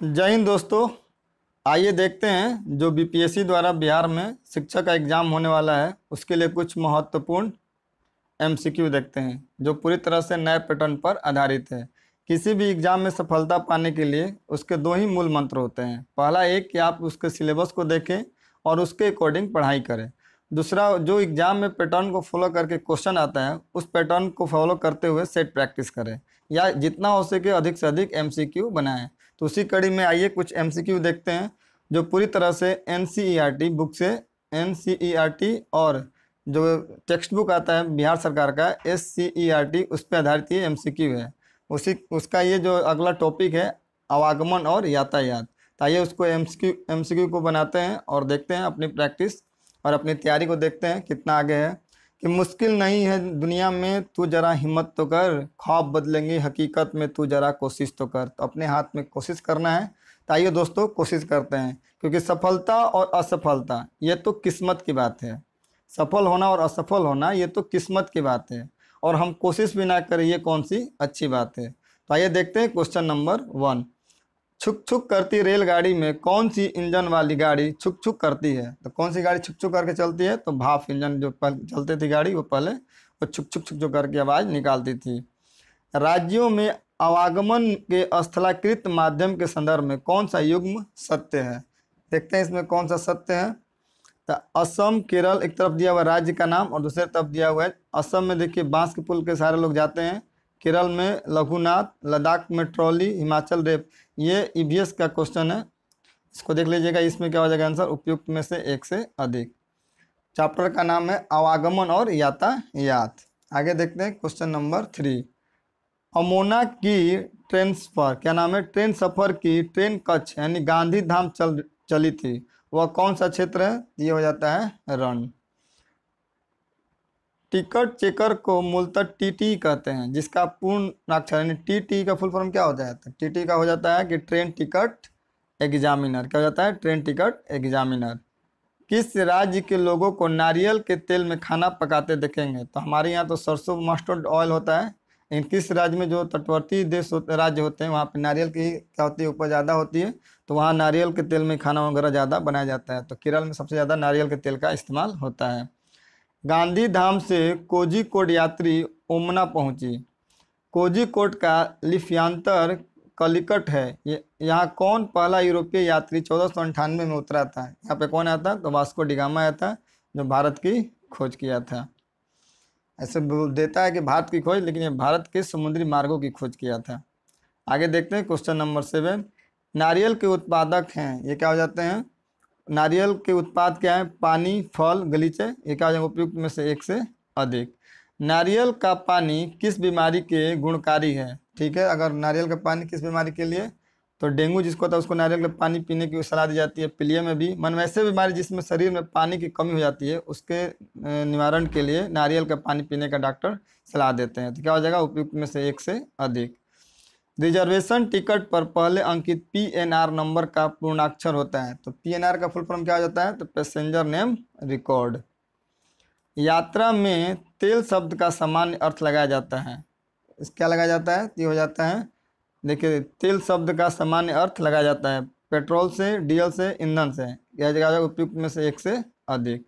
जय हिंद दोस्तों। आइए देखते हैं जो बीपीएससी द्वारा बिहार में शिक्षक का एग्ज़ाम होने वाला है उसके लिए कुछ महत्वपूर्ण एमसीक्यू देखते हैं जो पूरी तरह से नए पैटर्न पर आधारित है। किसी भी एग्ज़ाम में सफलता पाने के लिए उसके दो ही मूल मंत्र होते हैं। पहला एक कि आप उसके सिलेबस को देखें और उसके अकॉर्डिंग पढ़ाई करें। दूसरा, जो एग्ज़ाम में पैटर्न को फॉलो करके क्वेश्चन आता है उस पैटर्न को फॉलो करते हुए सेट प्रैक्टिस करें या जितना हो सके अधिक से अधिक एमसीक्यू बनाएं। तो उसी कड़ी में आइए कुछ एमसीक्यू देखते हैं जो पूरी तरह से एनसीईआरटी बुक से एनसीईआरटी और जो टेक्स्ट बुक आता है बिहार सरकार का एससीईआरटी उस पर आधारित ये एमसीक्यू है। उसका ये जो अगला टॉपिक है आवागमन और यातायात। तो आइए उसको एमसीक्यू को बनाते हैं और देखते हैं अपनी प्रैक्टिस और अपनी तैयारी को देखते हैं कितना आगे है। कि मुश्किल नहीं है दुनिया में, तू जरा हिम्मत तो कर, ख्वाब बदलेंगे हकीकत में, तू जरा कोशिश तो कर। तो अपने हाथ में कोशिश करना है। तो आइए दोस्तों कोशिश करते हैं, क्योंकि सफलता और असफलता ये तो किस्मत की बात है। सफल होना और असफल होना ये तो किस्मत की बात है, और हम कोशिश भी ना करें ये कौन सी अच्छी बात है। तो आइए देखते हैं क्वेश्चन नंबर 1। छुक छुक करती रेलगाड़ी में कौन सी इंजन वाली गाड़ी छुक छुक करती है। तो कौन सी गाड़ी छुक छुक करके चलती है? तो भाप इंजन जो पहले चलती थी गाड़ी वो पहले वो छुक छुक छुक छुक करके आवाज़ निकालती थी। राज्यों में आवागमन के स्थलाकृत माध्यम के संदर्भ में कौन सा युग्म सत्य है? देखते हैं इसमें कौन सा सत्य है। तो असम, केरल एक तरफ दिया हुआ राज्य का नाम और दूसरे तरफ दिया हुआ है। असम में देखिए बांस के पुल के सारे लोग जाते हैं, केरल में लघुनाथ, लद्दाख में ट्रॉली, हिमाचल रेप। ये ईवीएस का क्वेश्चन है, इसको देख लीजिएगा। इसमें क्या हो जाएगा आंसर? उपयुक्त में से एक से अधिक। चैप्टर का नाम है आवागमन और यातायात। आगे देखते हैं क्वेश्चन नंबर 3। अमोना की ट्रेन सफर, क्या नाम है? ट्रेन सफर की ट्रेन कच्छ यानी गांधी धाम चली थी, वह कौन सा क्षेत्र है? ये हो जाता है रण। टिकट चेकर को मूलतः टीटी कहते हैं, जिसका पूर्ण अक्षर यानी टीटी का फुल फॉर्म क्या हो जाता है? टीटी का हो जाता है कि ट्रेन टिकट एग्जामिनर। क्या हो जाता है? Train ticket examiner. किस राज्य के लोगों को नारियल के तेल में खाना पकाते देखेंगे? तो हमारे यहाँ तो सरसों मस्टर्ड ऑयल होता है, लेकिन किस राज्य में जो तटवर्ती राज्य होते हैं वहाँ पे नारियल की क्या होती है उपज ज़्यादा होती है, तो वहाँ नारियल के तेल में खाना वगैरह ज़्यादा बनाया जाता है। तो केरल में सबसे ज़्यादा नारियल के तेल का इस्तेमाल होता है। गांधी धाम से कोझिकोड यात्री ओमना पहुंची। कोझिकोड का लिप्यांतर कलिकट है। ये यहाँ कौन पहला यूरोपीय यात्री 1498 में उतरा था? यहाँ पे कौन आया था? तो वास्को डिगामा आया था, जो भारत की खोज किया था। ऐसे देता है कि भारत की खोज, लेकिन ये भारत के समुद्री मार्गों की खोज किया था। आगे देखते हैं क्वेश्चन नंबर 7। नारियल के उत्पादक हैं, ये क्या हो जाते हैं? नारियल के उत्पाद क्या है? पानी, फल, गलीचे। ये क्या हो जाएगा? उपयुक्त में से एक से अधिक। नारियल का पानी किस बीमारी के गुणकारी है? ठीक है, अगर नारियल का पानी किस बीमारी के लिए? तो डेंगू जिसको होता है उसको नारियल का पानी पीने की सलाह दी जाती है। पीलिया में भी, मन वैसे बीमारी जिसमें शरीर में पानी की कमी हो जाती है उसके निवारण के लिए नारियल का पानी पीने का डॉक्टर सलाह देते हैं। तो क्या हो जाएगा? उपयुक्त में से एक से अधिक। रिजर्वेशन टिकट पर पहले अंकित पीएनआर नंबर का पूर्णाक्षर होता है। तो पीएनआर का फुल फॉर्म क्या हो जाता है? तो पैसेंजर नेम रिकॉर्ड। यात्रा में तेल शब्द का सामान्य अर्थ लगाया जाता है। क्या लगाया जाता है? ये हो जाता है, देखिए तेल शब्द का सामान्य अर्थ लगाया जाता है पेट्रोल से, डीजल से, ईंधन से। यह जगह उपयुक्त में से एक से अधिक।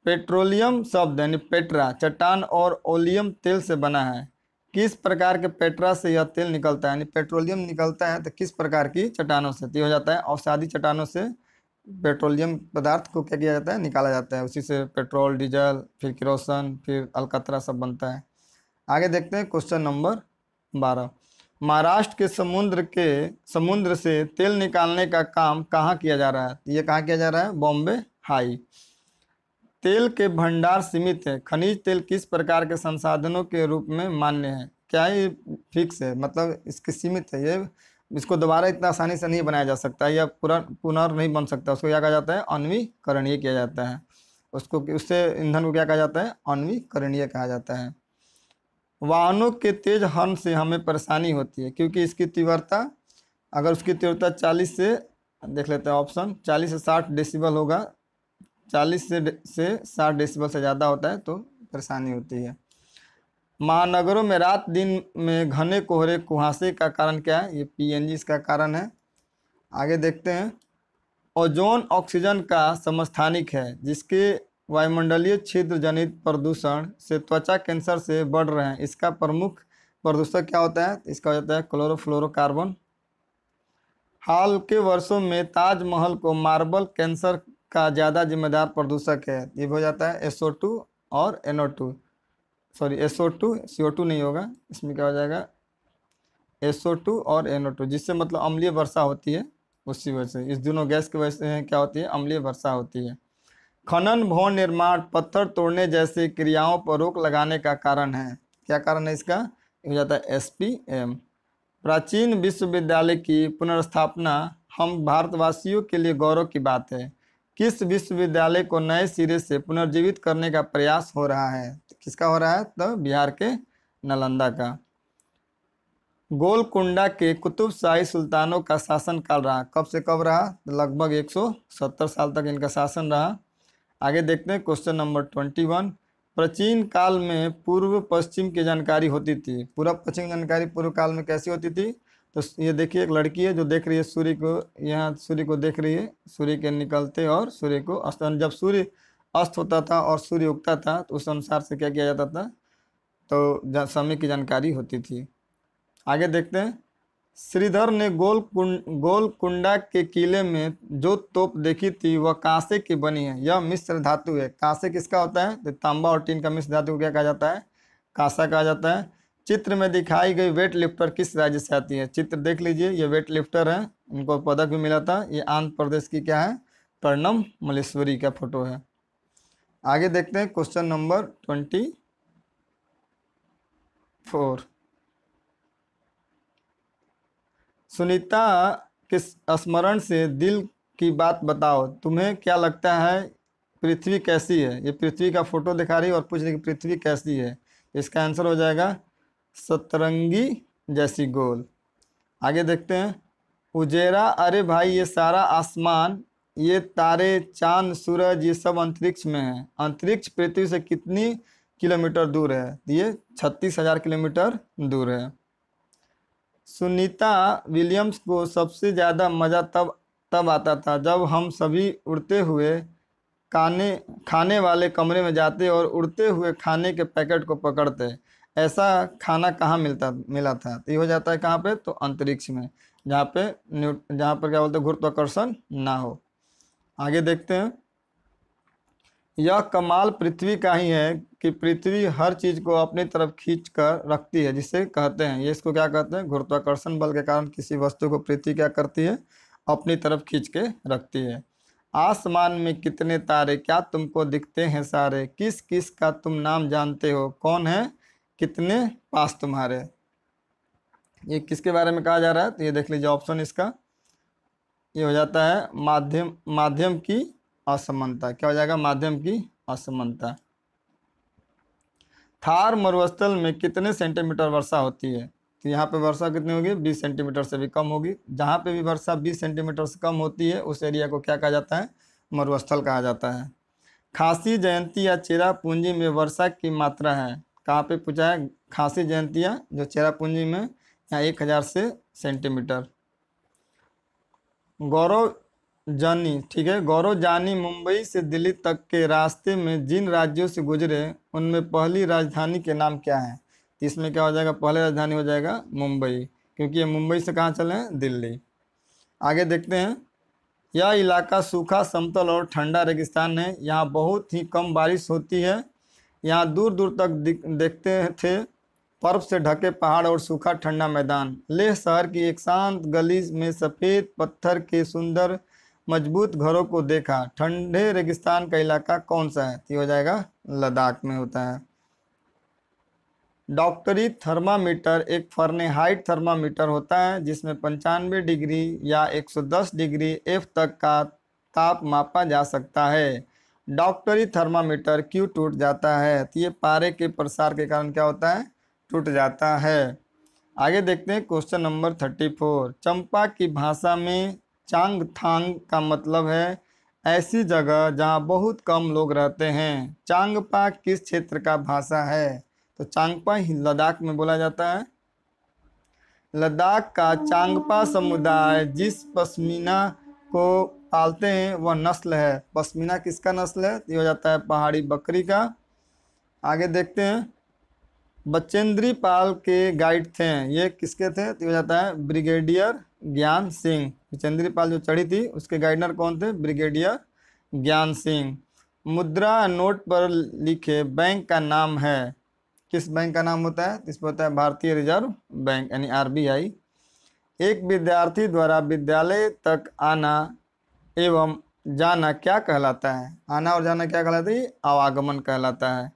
पेट्रोलियम शब्द यानी पेट्रा चट्टान और ओलियम तेल से बना है। किस प्रकार के पेट्रा से यह तेल निकलता है? यानी पेट्रोलियम निकलता है तो किस प्रकार की चट्टानों से? तो हो जाता है अवसादी चट्टानों से पेट्रोलियम पदार्थ को क्या किया जाता है? निकाला जाता है। उसी से पेट्रोल, डीजल, फिर केरोसिन, फिर अलकतरा सब बनता है। आगे देखते हैं क्वेश्चन नंबर 12। महाराष्ट्र के समुद्र से तेल निकालने का काम कहाँ किया जा रहा है? ये कहाँ किया जा रहा है? बॉम्बे हाई। तेल के भंडार सीमित है। खनिज तेल किस प्रकार के संसाधनों के रूप में मान्य है? क्या ये फिक्स है? मतलब इसकी सीमित है, ये इसको दोबारा इतना आसानी से नहीं बनाया जा सकता या पुनर् नहीं बन सकता। उसको क्या कहा जाता है? अन्वीकरणीय किया जाता है। उसको उससे ईंधन को क्या कहा जाता है? अन्वीकरणीय कहा जाता है। वाहनों के तेज हॉर्न से हमें परेशानी होती है क्योंकि इसकी तीव्रता, अगर उसकी तीव्रता 40 से, देख लेते हैं ऑप्शन, 40 से 60 डेसिबल होगा। 40 से 60 डेसिबल से ज़्यादा होता है तो परेशानी होती है। महानगरों में रात दिन में घने कोहरे कुहासे का कारण क्या है? ये पीएनजी इसका कारण है। आगे देखते हैं। ओजोन ऑक्सीजन का समस्थानिक है जिसके वायुमंडलीय छिद्र जनित प्रदूषण से त्वचा कैंसर से बढ़ रहे हैं। इसका प्रमुख प्रदूषक क्या होता है? इसका हो जाता है क्लोरोफ्लोरोकार्बन। हाल के वर्षों में ताजमहल को मार्बल कैंसर का ज़्यादा जिम्मेदार प्रदूषक है। ये हो जाता है SO2 और NO2, सॉरी SO2, CO2 नहीं होगा, इसमें क्या हो जाएगा SO2 और NO2, जिससे मतलब अम्लीय वर्षा होती है। उसी वजह से इस दोनों गैस की वजह से क्या होती है? अम्लीय वर्षा होती है। खनन, भवन निर्माण, पत्थर तोड़ने जैसे क्रियाओं पर रोक लगाने का कारण है। क्या कारण है इसका? ये हो जाता है SPM। प्राचीन विश्वविद्यालय की पुनर्स्थापना हम भारतवासियों के लिए गौरव की बात है। किस विश्वविद्यालय को नए सिरे से पुनर्जीवित करने का प्रयास हो रहा है? किसका हो रहा है? तो बिहार के नालंदा का। गोलकुंडा के कुतुब शाही सुल्तानों का शासनकाल रहा। कब से कब रहा? लगभग 170 साल तक इनका शासन रहा। आगे देखते हैं क्वेश्चन नंबर 21। प्राचीन काल में पूर्व पश्चिम की जानकारी होती थी। पूर्व पश्चिम जानकारी पूर्व काल में कैसी होती थी? तो ये देखिए, एक लड़की है जो देख रही है सूर्य को, यहाँ सूर्य को देख रही है, सूर्य के निकलते और सूर्य को अस्त। जब सूर्य अस्त होता था और सूर्य उगता था तो उस अनुसार से क्या किया जाता था? तो समय की जानकारी होती थी। आगे देखते हैं। श्रीधर ने गोलकुंडा के किले में जो तोप देखी थी वह कांसे की बनी है। यह मिश्र धातु है। कांसे किसका होता है? तो तांबा और टीन का मिश्र धातु को क्या कहा जाता है? कांसा कहा जाता है। चित्र में दिखाई गई वेट लिफ्टर किस राज्य से आती है? चित्र देख लीजिए, ये वेट लिफ्टर है, इनको पदक भी मिला था। ये आंध्र प्रदेश की क्या है? कर्णम मल्लेश्वरी का फोटो है। आगे देखते हैं क्वेश्चन नंबर 24। सुनीता के स्मरण से दिल की बात बताओ। तुम्हें क्या लगता है पृथ्वी कैसी है? ये पृथ्वी का फोटो दिखा रही है और पूछ रही है कि पृथ्वी कैसी है। इसका आंसर हो जाएगा सतरंगी जैसी गोल। आगे देखते हैं। उजेरा, अरे भाई ये सारा आसमान, ये तारे, चांद, सूरज, ये सब अंतरिक्ष में है। अंतरिक्ष पृथ्वी से कितनी किलोमीटर दूर है? ये 36,000 किलोमीटर दूर है। सुनीता विलियम्स को सबसे ज़्यादा मज़ा तब आता था जब हम सभी उड़ते हुए खाने वाले कमरे में जाते और उड़ते हुए खाने के पैकेट को पकड़ते। ऐसा खाना कहाँ मिला था? तो ये हो जाता है कहाँ पे? तो अंतरिक्ष में, जहाँ पर क्या बोलते हैं, गुरुत्वाकर्षण ना हो। आगे देखते हैं। यह कमाल पृथ्वी का ही है कि पृथ्वी हर चीज़ को अपनी तरफ खींच कर रखती है, जिसे कहते हैं, ये इसको क्या कहते हैं? गुरुत्वाकर्षण बल के कारण किसी वस्तु को पृथ्वी क्या करती है? अपनी तरफ खींच के रखती है। आसमान में कितने तारे, क्या तुमको दिखते हैं सारे? किस किस का तुम नाम जानते हो? कौन है कितने पास तुम्हारे? ये किसके बारे में कहा जा रहा है? तो ये देख लीजिए ऑप्शन इसका, ये हो जाता है माध्यम की असमानता। क्या हो जाएगा? माध्यम की असमानता। थार मरुस्थल में कितने सेंटीमीटर वर्षा होती है? तो यहाँ पे वर्षा कितनी होगी? 20 सेंटीमीटर से भी कम होगी। जहाँ पे भी वर्षा 20 सेंटीमीटर से कम होती है उस एरिया को क्या कहा जाता है? मरुस्थल कहा जाता है। खासी जयंती या चेरापूंजी में वर्षा की मात्रा है। कहाँ पे पूछा है? खासी जयंतिया जो चेरापूंजी में, यहाँ 1000 से सेंटीमीटर। गौरव जानी, ठीक है, गौरव जानी मुंबई से दिल्ली तक के रास्ते में जिन राज्यों से गुजरे उनमें पहली राजधानी के नाम क्या है? इसमें क्या हो जाएगा? पहली राजधानी हो जाएगा मुंबई, क्योंकि ये मुंबई से कहाँ चले हैं? दिल्ली। आगे देखते हैं। यह इलाका सूखा, समतल और ठंडा रेगिस्तान है। यहाँ बहुत ही कम बारिश होती है। यहाँ दूर दूर तक देखते थे बर्फ से ढके पहाड़ और सूखा ठंडा मैदान। लेह शहर की एक शांत गली में सफ़ेद पत्थर के सुंदर मजबूत घरों को देखा। ठंडे रेगिस्तान का इलाका कौन सा है? तो हो जाएगा लद्दाख में होता है। डॉक्टरी थर्मामीटर एक फ़ारेनहाइट थर्मामीटर होता है जिसमें 95 डिग्री या 110 डिग्री F तक का ताप मापा जा सकता है। डॉक्टरी थर्मामीटर क्यों टूट जाता है? तो ये पारे के प्रसार के कारण क्या होता है? टूट जाता है। आगे देखते हैं क्वेश्चन नंबर 34। चंपा की भाषा में चांगथांग का मतलब है ऐसी जगह जहां बहुत कम लोग रहते हैं। चांगपा किस क्षेत्र का भाषा है? तो चांगपा ही लद्दाख में बोला जाता है। लद्दाख का चांगपा समुदाय जिस पश्मीना को पालते हैं वह नस्ल है। पश्मीना किसका नस्ल है? ये हो जाता है पहाड़ी बकरी का। आगे देखते हैं, बचेंद्री पाल के गाइड थे, ये किसके थे? तो ये हो जाता है ब्रिगेडियर ज्ञान सिंह। बचेंद्री पाल जो चढ़ी थी उसके गाइडर कौन थे? ब्रिगेडियर ज्ञान सिंह। मुद्रा नोट पर लिखे बैंक का नाम है, किस बैंक का नाम होता है? इस पर होता है भारतीय रिजर्व बैंक यानी RBI। एक विद्यार्थी द्वारा विद्यालय तक आना एवं जाना क्या कहलाता है? आना और जाना क्या कहलाता है? आवागमन कहलाता है।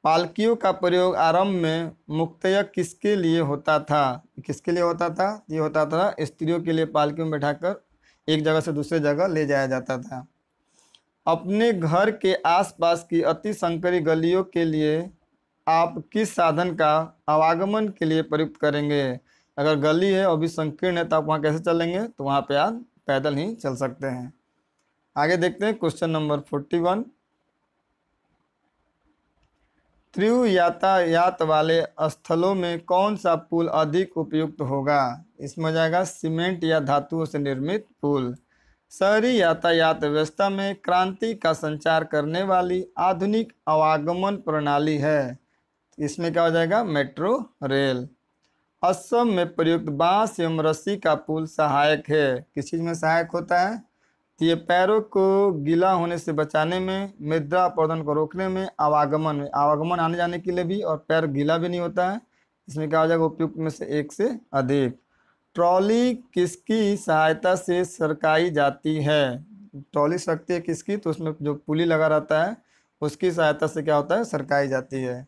पालकियों का प्रयोग आरंभ में मुख्यतः किसके लिए होता था? किसके लिए होता था? ये होता था स्त्रियों के लिए, पालकियों में बैठाकर एक जगह से दूसरे जगह ले जाया जाता था। अपने घर के आसपास की अति संकरी गलियों के लिए आप किस साधन का आवागमन के लिए प्रयुक्त करेंगे? अगर गली है और भी संकीर्ण है तो आप वहाँ कैसे चलेंगे? तो वहाँ पे आप पैदल ही चल सकते हैं। आगे देखते हैं क्वेश्चन नंबर 41। तीव्र यातायात वाले स्थलों में कौन सा पुल अधिक उपयुक्त होगा? इसमें हो जाएगा सीमेंट या धातुओं से निर्मित पुल। शहरी यातायात व्यवस्था में क्रांति का संचार करने वाली आधुनिक आवागमन प्रणाली है। इसमें क्या हो जाएगा? Metro rail. असम में प्रयुक्त बांस एवं रस्सी का पुल सहायक है, किस चीज़ में सहायक होता है? तो ये पैरों को गीला होने से बचाने में, मृदा अपरदन को रोकने में, आवागमन आने जाने के लिए भी, और पैर गीला भी नहीं होता है। इसमें क्या हो जाएगा? उपयुक्त में से एक से अधिक। ट्रॉली किसकी सहायता से सरकाई जाती है? ट्रॉली सरकती है किसकी? तो उसमें जो पुली लगा रहता है उसकी सहायता से क्या होता है? सरकाई जाती है।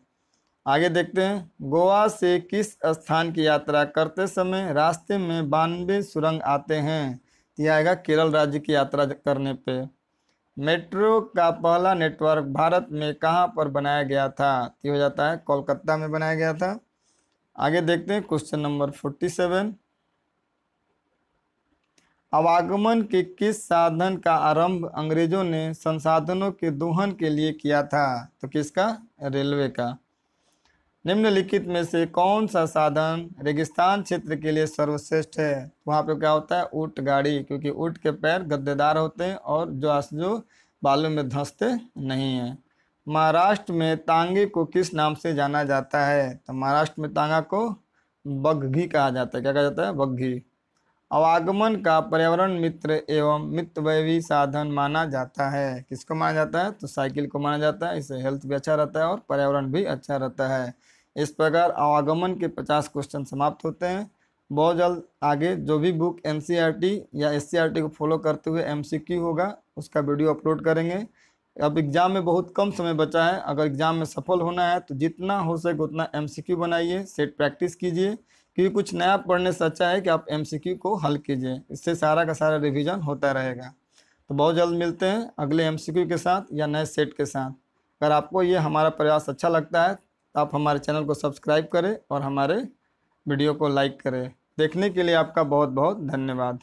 आगे देखते हैं, गोवा से किस स्थान की यात्रा करते समय रास्ते में 92 सुरंग आते हैं? यह आएगा केरल राज्य की यात्रा करने पे। मेट्रो का पहला नेटवर्क भारत में कहाँ पर बनाया गया था? ये हो जाता है कोलकाता में बनाया गया था। आगे देखते हैं क्वेश्चन नंबर 47। आवागमन के किस साधन का आरंभ अंग्रेजों ने संसाधनों के दोहन के लिए किया था? तो किसका? रेलवे का। निम्नलिखित में से कौन सा साधन रेगिस्तान क्षेत्र के लिए सर्वश्रेष्ठ है? वहाँ पे क्या होता है? ऊँट गाड़ी, क्योंकि ऊँट के पैर गद्देदार होते हैं और जो बालू में धंसते नहीं हैं। महाराष्ट्र में तांगे को किस नाम से जाना जाता है? तो महाराष्ट्र में तांगा को बग्घी कहा जाता है। क्या कहा जाता है? बग्घी। आवागमन का पर्यावरण मित्र एवं मितव्ययी साधन माना जाता है, किसको माना जाता है? तो साइकिल को माना जाता है। इससे हेल्थ भी अच्छा रहता है और पर्यावरण भी अच्छा रहता है। इस प्रकार आवागमन के 50 क्वेश्चन समाप्त होते हैं। बहुत जल्द आगे जो भी बुक NCERT या SCERT को फॉलो करते हुए MCQ होगा उसका वीडियो अपलोड करेंगे। अब एग्ज़ाम में बहुत कम समय बचा है, अगर एग्ज़ाम में सफल होना है तो जितना हो सके उतना MCQ बनाइए, सेट प्रैक्टिस कीजिए, क्योंकि कुछ नया पढ़ने से अच्छा है कि आप MCQ को हल कीजिए, इससे सारा का सारा रिवीजन होता रहेगा। तो बहुत जल्द मिलते हैं अगले MCQ के साथ या नए सेट के साथ। अगर आपको ये हमारा प्रयास अच्छा लगता है तो आप हमारे चैनल को सब्सक्राइब करें और हमारे वीडियो को लाइक करें। देखने के लिए आपका बहुत बहुत धन्यवाद।